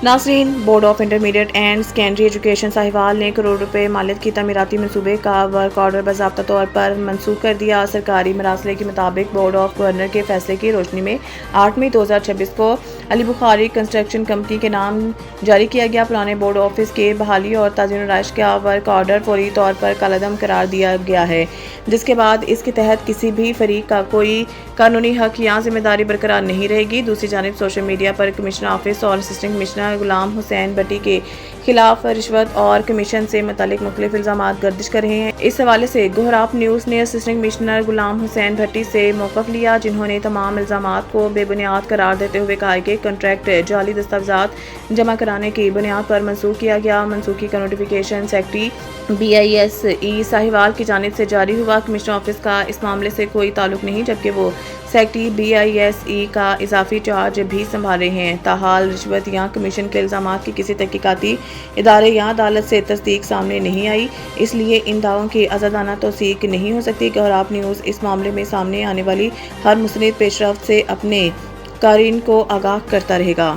नाज़रीन, board of intermediate and secondary education Sahiwal ने करोड़ रुपए मालियत की तमीराती मंसूबे का वर्क ऑर्डर बाज़ाब्ता तौर पर मनसूख कर दिया। सरकारी मरासले के मुताबिक बोर्ड ऑफ गवर्नर के फैसले की रोशनी में 8 मई 2026 को अली बुखारी कंस्ट्रक्शन कंपनी के नाम जारी किया गया पुराने बोर्ड ऑफिस के बहाली और ताज़ीन राइश का वर्क ऑर्डर फौरी तौर पर कलअदम करार दिया गया है, जिसके बाद इसके तहत किसी भी फरीक का कोई कानूनी हक या जिम्मेदारी बरकरार नहीं रहेगी। दूसरी जानिब सोशल मीडिया पर कमिश्नर ऑफिस और असिस्टेंट कमिश्नर गुलाम हुसैन भट्टी के खिलाफ रिश्वत और कमीशन से मुतालिक मुख्तलिफ इल्ज़ामात गर्दिश कर रहे हैं। इस हवाले से गोहराप न्यूज़ ने असिस्टेंट कमिश्नर गुलाम हुसैन भट्टी से मौक़िफ़ लिया, जिन्होंने तमाम इल्ज़ामात को बेबुनियाद करार देते हुए कहा कि कॉन्ट्रैक्ट जाली दस्तावेज़ात जमा कराने की बुनियाद पर मनसूख किया गया। मनसूखी का नोटिफिकेशन सेक्रेटरी BISE साहिवाल की जानिब से जारी हुआ। कमिश्नर ऑफिस का इस मामले से कोई ताल्लुक नहीं, जबकि वो सेक्रेटरी BISE का इजाफी चार्ज भी संभाल रहे हैं। ताहाल रिश्वत या कमीशन के इल्ज़ामात की किसी तहकीकाती इदारे या अदालत से तस्दीक सामने नहीं आई, इसलिए इन दावों की आज़ादाना तौसीक नहीं हो सकती। गोहराप न्यूज़ इस मामले में सामने आने वाली हर मुस्तनिद पेशरफ्त से अपने कारीन को आगाह करता रहेगा।